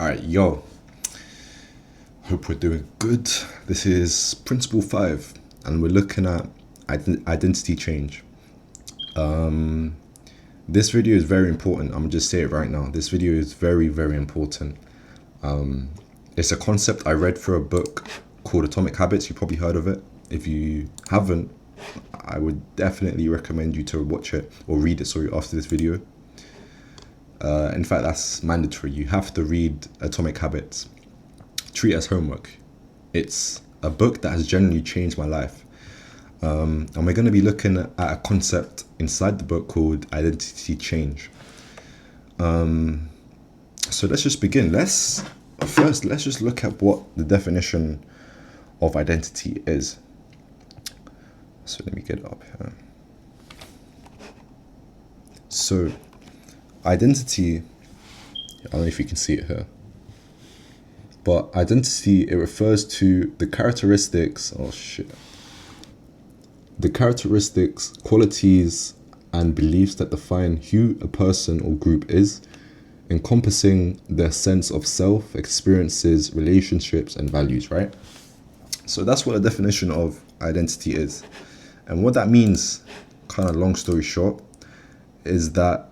Alright, yo. Hope we're doing good. This is Principle 5, and we're looking at identity change. This video is very important. I'm gonna just say it right now. This video is very, very important. It's a concept I read through a book called Atomic Habits. You probably heard of it. If you haven't, I would definitely recommend you to watch it or read it, after this video. In fact, that's mandatory. You have to read Atomic Habits. Treat it as homework. It's a book that has genuinely changed my life. And we're going to be looking at a concept inside the book called identity change. So let's just begin. Let's just look at what the definition of identity is. So let me get it up here. So identity, I don't know if you can see it here, but identity, it refers to the characteristics, qualities, and beliefs that define who a person or group is, encompassing their sense of self, experiences, relationships, and values, right? So that's what the definition of identity is. And what that means, kind of long story short, is that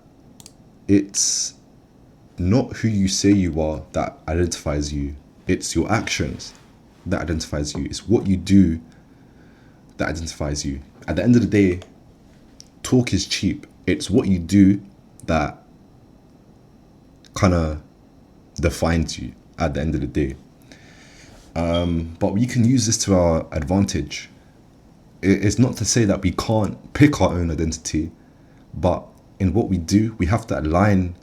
it's not who you say you are that identifies you. It's your actions that identifies you. It's what you do that identifies you. At the end of the day, talk is cheap. It's what you do that kind of defines you at the end of the day. But we can use this to our advantage. It's not to say that we can't pick our own identity, but in what we do, we have to align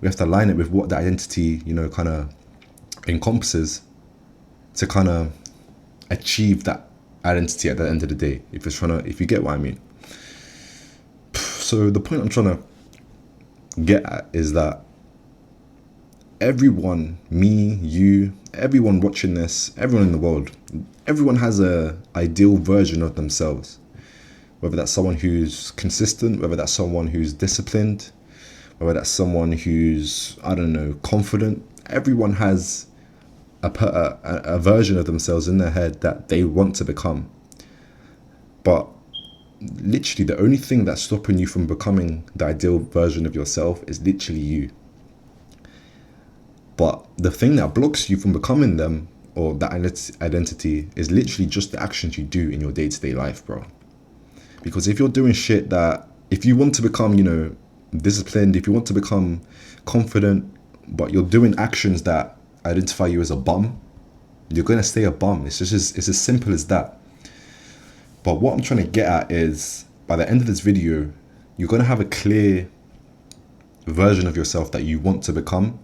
it with what the identity, kind of encompasses, to kind of achieve that identity at the end of the day, if you get what I mean. So the point I'm trying to get at is that everyone, me, you, everyone watching this, everyone in the world, everyone has a ideal version of themselves. Whether that's someone who's consistent, whether that's someone who's disciplined, whether that's someone who's, confident. Everyone has a version of themselves in their head that they want to become. But literally the only thing that's stopping you from becoming the ideal version of yourself is literally you. But the thing that blocks you from becoming them, or that identity, is literally just the actions you do in your day-to-day life, bro. Because if you're doing shit if you want to become, disciplined, if you want to become confident, but you're doing actions that identify you as a bum, you're going to stay a bum. It's as simple as that. But what I'm trying to get at is, by the end of this video, you're going to have a clear version of yourself that you want to become.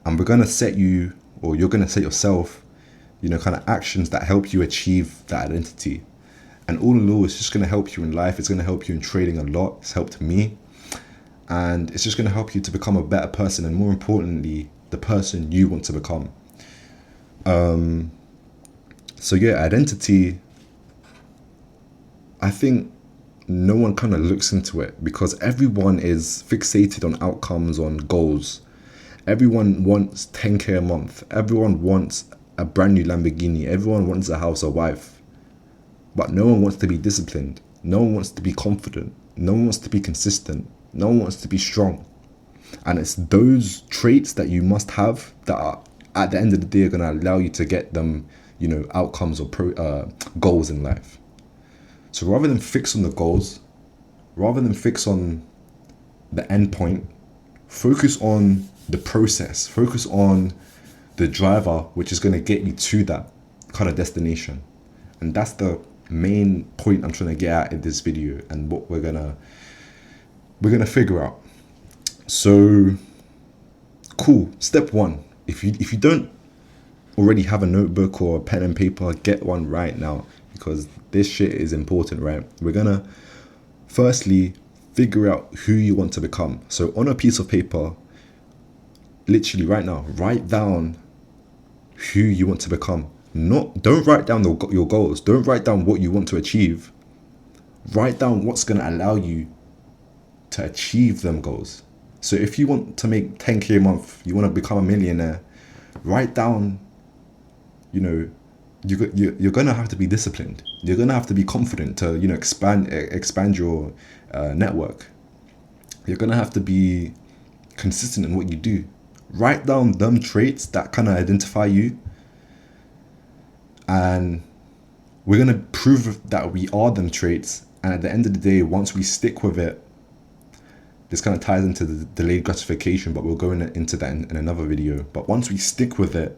And we're going to set you, or you're going to set yourself, kind of actions that help you achieve that identity. And all in all, it's just going to help you in life. It's going to help you in trading a lot. It's helped me. And it's just going to help you to become a better person. And more importantly, the person you want to become. So yeah, identity, I think no one kind of looks into it, because everyone is fixated on outcomes, on goals. Everyone wants 10k a month. Everyone wants a brand new Lamborghini. Everyone wants a house, a wife. But no one wants to be disciplined. No one wants to be confident. No one wants to be consistent. No one wants to be strong. And it's those traits that you must have that are, at the end of the day, are going to allow you to get them, outcomes or goals in life. So rather than fix on the goals, rather than fix on the end point, focus on the process. Focus on the driver, which is going to get you to that kind of destination. And that's the main point I'm trying to get at in this video, and what we're gonna figure out. So cool. Step one, if you don't already have a notebook or a pen and paper, get one right now, because this shit is important, right? We're gonna firstly figure out who you want to become. So on a piece of paper, literally right now, write down who you want to become. Don't write down your goals. Don't write down what you want to achieve. Write down what's going to allow you to achieve them goals. So if you want to make 10k a month, you want to become a millionaire, Write down, you know, you're gonna have to be disciplined. You're gonna have to be confident to, you know, expand your network. You're gonna have to be consistent in what you do. Write down them traits that kind of identify you, and we're gonna prove that we are them traits. And at the end of the day, once we stick with it, this kind of ties into the delayed gratification, but we'll go into that in another video. But once we stick with it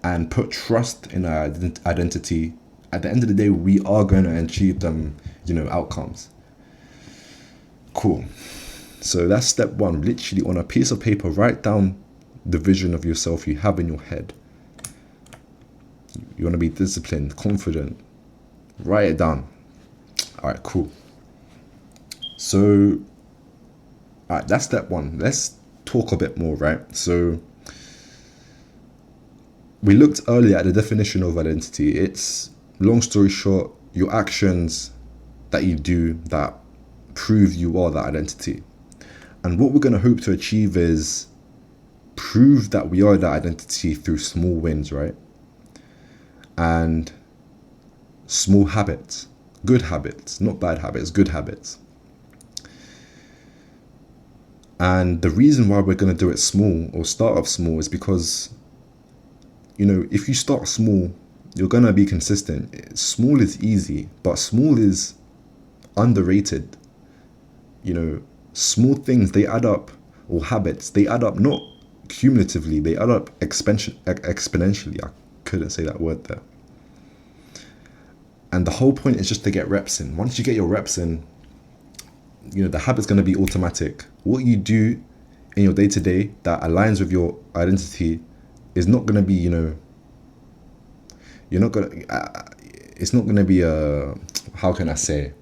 and put trust in our identity, at the end of the day, we are going to achieve them, you know, outcomes. Cool. So that's step one. Literally on a piece of paper, write down the vision of yourself you have in your head. You want to be disciplined, confident. Write it down. All right, cool. So, all right, that's step one. Let's talk a bit more, right? So, we looked earlier at the definition of identity. It's, long story short, your actions that you do that prove you are that identity. And what we're going to hope to achieve is prove that we are that identity through small wins, right? And small habits, good habits, not bad habits, good habits. And the reason why we're going to do it small or start off small is because, you know, if you start small, you're going to be consistent. Small is easy, but small is underrated. You know, small things, they add up, or habits, they add up not cumulatively, they add up exponentially. I couldn't say that word there. And the whole point is just to get reps in. Once you get your reps in, you know, the habit's going to be automatic. What you do in your day-to-day that aligns with your identity is not going to be, you know, you're not going to, it's not going to be a, how can I say,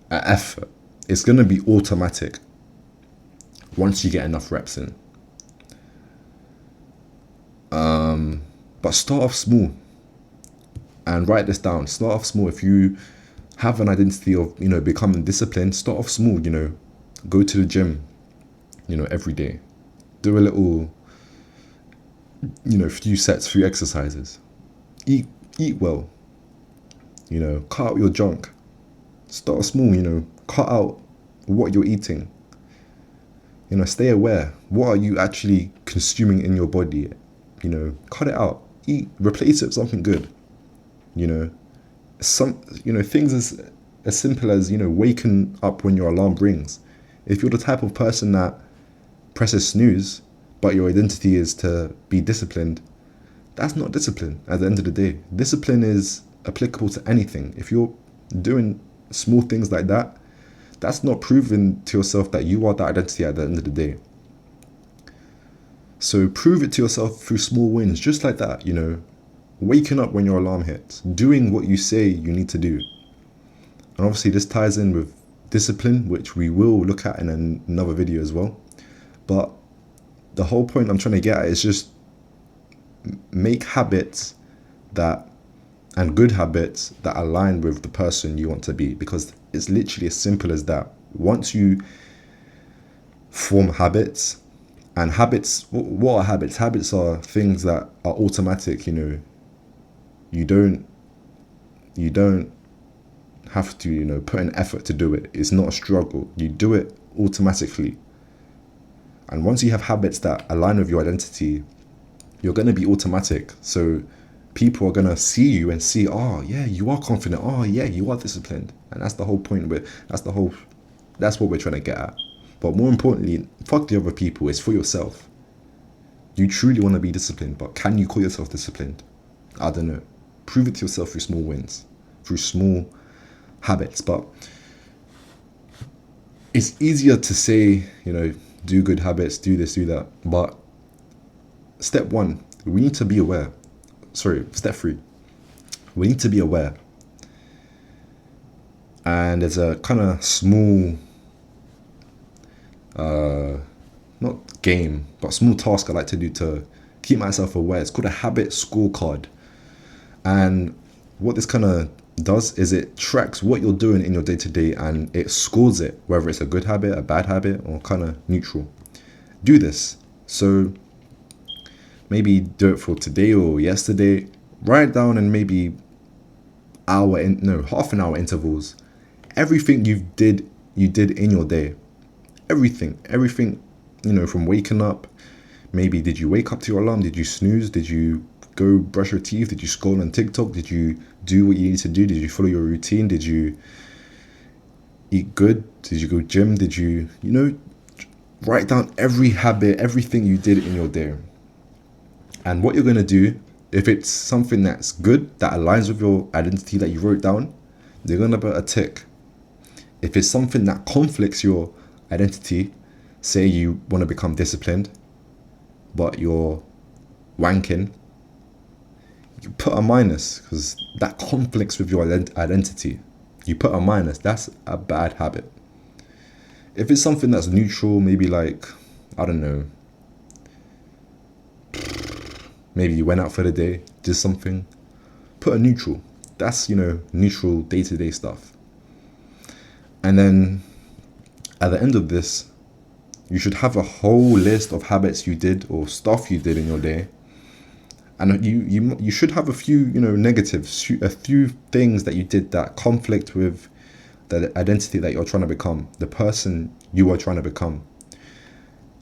an effort. It's going to be automatic once you get enough reps in. But start off small and write this down. Start off small. If you have an identity of, you know, becoming disciplined, start off small. You know, go to the gym, you know, every day. Do a little, you know, few sets, few exercises. Eat well. You know, cut out your junk. Start small, you know, cut out what you're eating. You know, stay aware. What are you actually consuming in your body? You know, cut it out. Eat, replace it with something good. You know, things as simple as, you know, waking up when your alarm rings. If you're the type of person that presses snooze, but your identity is to be disciplined, that's not discipline at the end of the day. Discipline is applicable to anything. If you're doing small things like that, that's not proving to yourself that you are that identity at the end of the day. So prove it to yourself through small wins, just like that, you know, waking up when your alarm hits, doing what you say you need to do. And obviously this ties in with discipline, which we will look at in another video as well. But the whole point I'm trying to get at is just make habits that, and good habits that align with the person you want to be, because it's literally as simple as that. Once you form habits, and habits, what are habits? Habits are things that are automatic, you know. You don't have to, you know, put an effort to do it. It's not a struggle. You do it automatically. And once you have habits that align with your identity, you're going to be automatic. So people are going to see you and see, oh yeah, you are confident. Oh yeah, you are disciplined. And that's the whole point. That's what we're trying to get at. But more importantly, fuck the other people. It's for yourself. You truly want to be disciplined, but can you call yourself disciplined? I don't know. Prove it to yourself through small wins, through small habits. But it's easier to say, you know, do good habits, do this, do that. But step one, we need to be aware. Sorry, step three, we need to be aware. And there's a kind of small, not game, but small task I like to do to keep myself aware. It's called a habit scorecard. And what this kind of does is it tracks what you're doing in your day-to-day and it scores it, whether it's a good habit, a bad habit, or kind of neutral. Do this. So maybe do it for today or yesterday. Write it down in maybe half an hour intervals. Everything you did in your day. Everything, from waking up. Maybe did you wake up to your alarm? Did you snooze? Did you go brush your teeth? Did you scroll on TikTok? Did you do what you need to do? Did you follow your routine? Did you eat good? Did you go gym? Did you, write down every habit, everything you did in your day. And what you're going to do, if it's something that's good, that aligns with your identity that you wrote down, you're going to put a tick. If it's something that conflicts your identity, say you want to become disciplined, but you're wanking, you put a minus because that conflicts with your identity. You put a minus, that's a bad habit. If it's something that's neutral, maybe like, I don't know, maybe you went out for the day, did something, put a neutral. That's, neutral day-to-day stuff. And then at the end of this, you should have a whole list of habits you did or stuff you did in your day. And you should have a few, negatives, a few things that you did that conflict with the identity that you're trying to become, the person you are trying to become.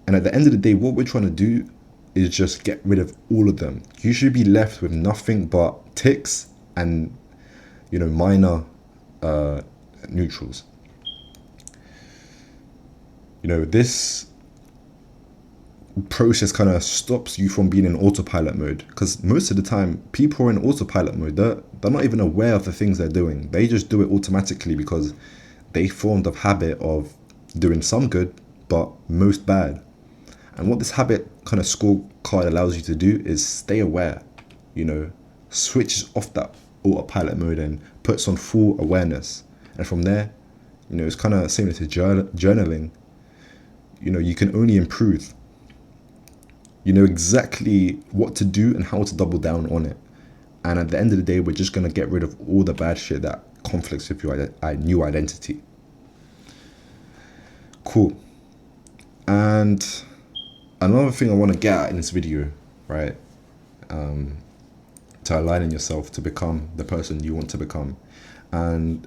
And at the end of the day, what we're trying to do is just get rid of all of them. You should be left with nothing but ticks and, minor neutrals. This process kind of stops you from being in autopilot mode, because most of the time people are in autopilot mode. They're not even aware of the things they're doing. They just do it automatically because they formed a habit of doing some good but most bad. And what this habit kind of scorecard allows you to do is stay aware, switches off that autopilot mode and puts on full awareness. And from there, it's kind of similar to journaling. You can only improve. You know exactly what to do and how to double down on it. And at the end of the day, we're just going to get rid of all the bad shit that conflicts with your new identity. Cool. And another thing I want to get at in this video, right, to align in yourself to become the person you want to become. And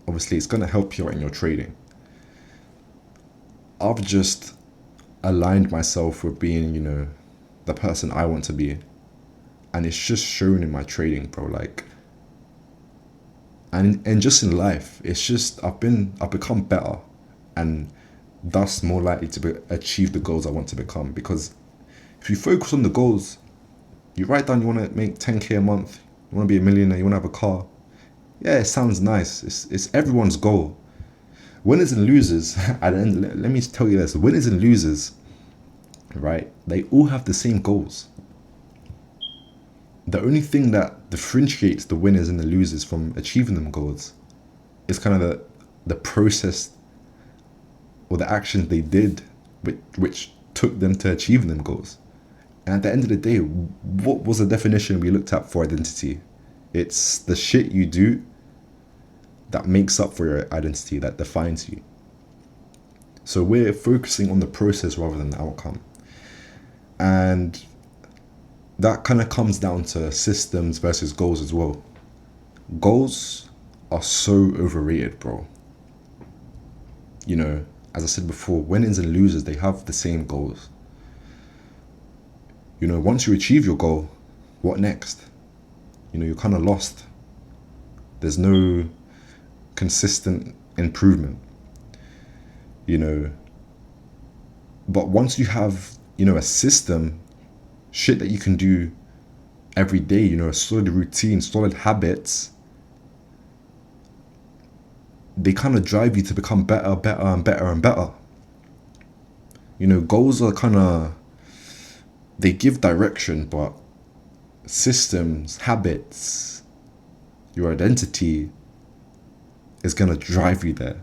obviously it's going to help you in your trading. I've just aligned myself with being, the person I want to be. And it's just shown in my trading, bro. Like, and just in life, it's just, I've become better and thus more likely to achieve the goals I want to become. Because if you focus on the goals, you write down you want to make 10k a month, you want to be a millionaire, you want to have a car. Yeah, it sounds nice. It's everyone's goal. Winners and losers, and let me tell you this, winners and losers, right, they all have the same goals. The only thing that differentiates the winners and the losers from achieving them goals is kind of the process or the actions they did which took them to achieving them goals. And at the end of the day, what was the definition we looked at for identity? It's the shit you do that makes up for your identity, that defines you. So we're focusing on the process rather than the outcome. And that kind of comes down to systems versus goals as well. Goals are so overrated, bro. As I said before, winners and losers, they have the same goals. Once you achieve your goal, what next? You're kind of lost. There's no consistent improvement. But once you have, a system, shit that you can do every day, a solid routine, solid habits, they kind of drive you to become better and better and better. Goals are kind of, they give direction, but systems, habits, your identity is going to drive you there.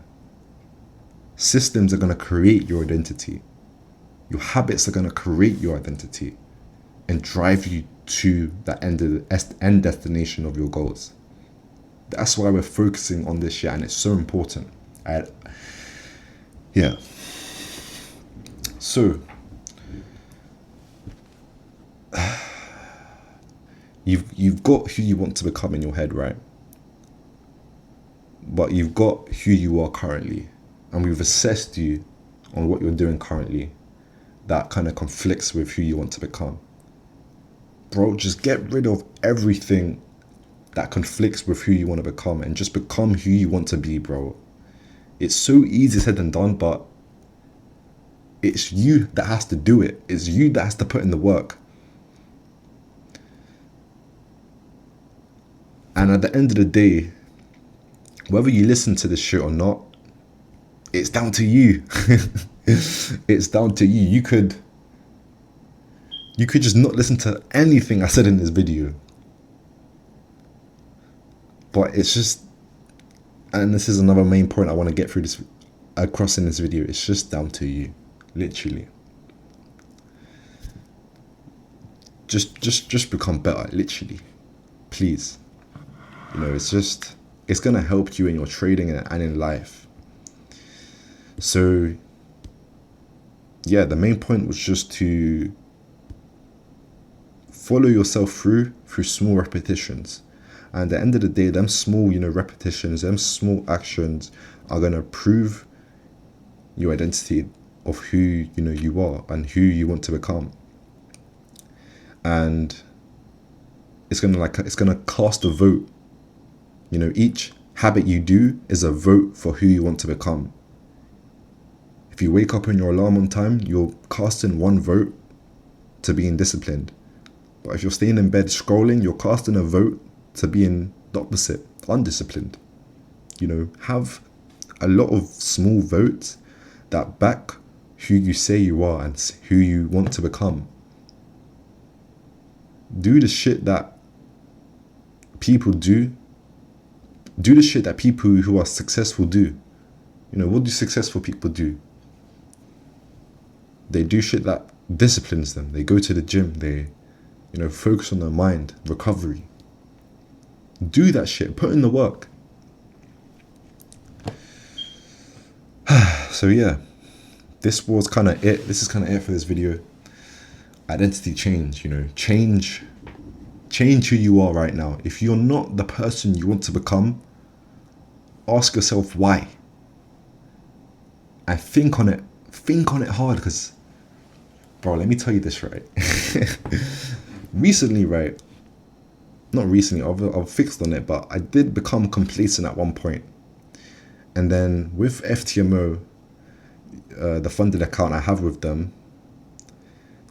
Systems are going to create your identity. Your habits are going to create your identity and drive you to the end destination of your goals. That's why we're focusing on this shit, and it's so important. So You've got who you want to become in your head, right? But you've got who you are currently, and we've assessed you on what you're doing currently that kind of conflicts with who you want to become. Bro, just get rid of everything that conflicts with who you want to become and just become who you want to be, bro. It's so easy said than done, but it's you that has to do it. It's you that has to put in the work. And at the end of the day, whether you listen to this shit or not, it's down to you. It's down to you. You could just not listen to anything I said in this video. But it's just, and this is another main point I want to get through this across in this video, it's just down to you. Literally. Just become better, literally. Please. You know, it's gonna help you in your trading and in life. So yeah, the main point was just to follow yourself through small repetitions. And at the end of the day, them small, repetitions, them small actions are gonna prove your identity of who you are and who you want to become. And it's gonna cast a vote. Each habit you do is a vote for who you want to become. If you wake up on your alarm on time, you're casting one vote to being disciplined. But if you're staying in bed scrolling, you're casting a vote to being the opposite, undisciplined. Have a lot of small votes that back who you say you are and who you want to become. Do the shit that people do. Do the shit that people who are successful do. What do successful people do? They do shit that disciplines them. They go to the gym. They, focus on their mind, recovery. Do that shit. Put in the work. So yeah, this was kind of it. This is kind of it for this video. Identity change, change who you are right now. If you're not the person you want to become, ask yourself why. And think on it hard, because, bro, let me tell you this, right? Recently, right? Not recently, I've fixed on it, but I did become complacent at one point. And then with FTMO, the funded account I have with them,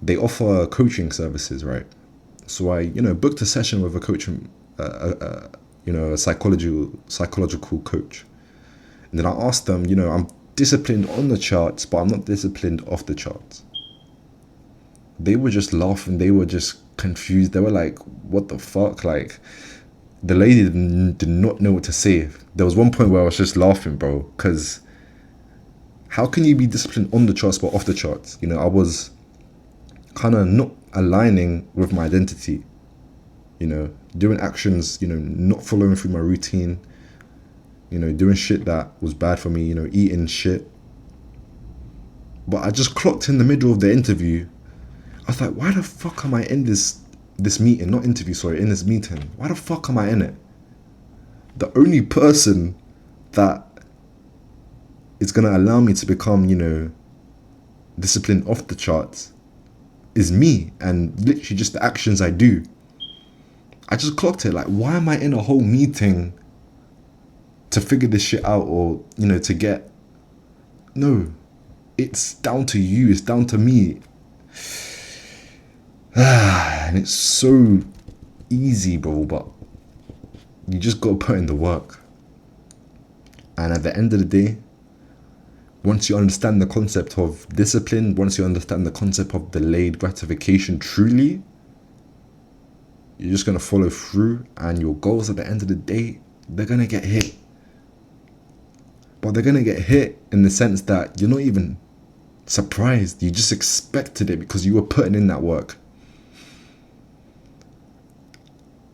they offer coaching services, right? So I, booked a session with a coach, a psychological coach. And then I asked them, I'm disciplined on the charts, but I'm not disciplined off the charts. They were just laughing. They were just confused. They were like, what the fuck? Like, the lady did not know what to say. There was one point where I was just laughing, bro, because how can you be disciplined on the charts but off the charts? I was kind of not aligning with my identity, doing actions, not following through my routine, doing shit that was bad for me, eating shit. But I just clocked in the middle of the interview. I was like, why the fuck am I in this meeting? Not interview, sorry, in this meeting. Why the fuck am I in it? The only person that is going to allow me to become, disciplined off the charts is me, and literally just the actions I do. I just clocked it. Like, why am I in a whole meeting to figure this shit out, or, to get... No, it's down to you. It's down to me. And it's so easy, bro, but you just gotta put in the work. And at the end of the day, once you understand the concept of discipline, once you understand the concept of delayed gratification truly, you're just gonna follow through, and your goals at the end of the day, they're gonna get hit. But they're gonna get hit in the sense that you're not even surprised. You just expected it because you were putting in that work.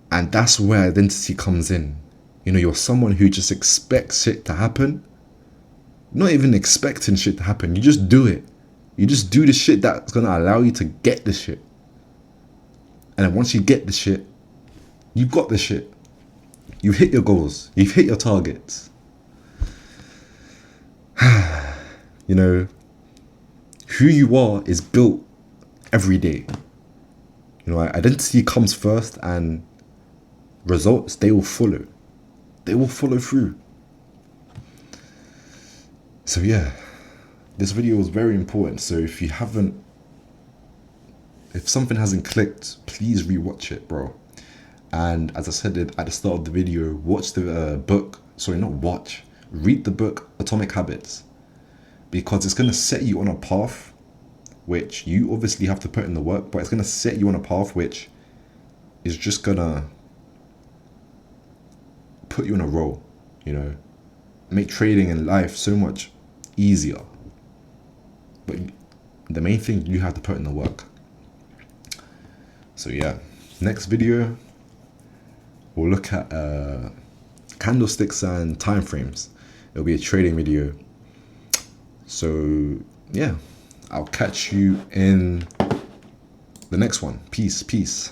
And that's where identity comes in. You're someone who just expects shit to happen. Not even expecting shit to happen. You just do it. You just do the shit that's going to allow you to get the shit. And then once you get the shit, You've got this shit. You've hit your goals. You've hit your targets. You know, who you are is built every day. You know, identity comes first, and results, they will follow. They will follow through. So yeah, this video was very important. So if something hasn't clicked, please rewatch it, bro. And as I said at the start of the video, watch the book. Sorry, not watch. Read the book Atomic Habits, because it's going to set you on a path which you obviously have to put in the work, but it's going to set you on a path which is just going to put you in a role, you know, make trading in life so much easier. But the main thing, you have to put in the work. So yeah, next video, we'll look at candlesticks and time frames. It'll be a trading video. So yeah, I'll catch you in the next one. Peace.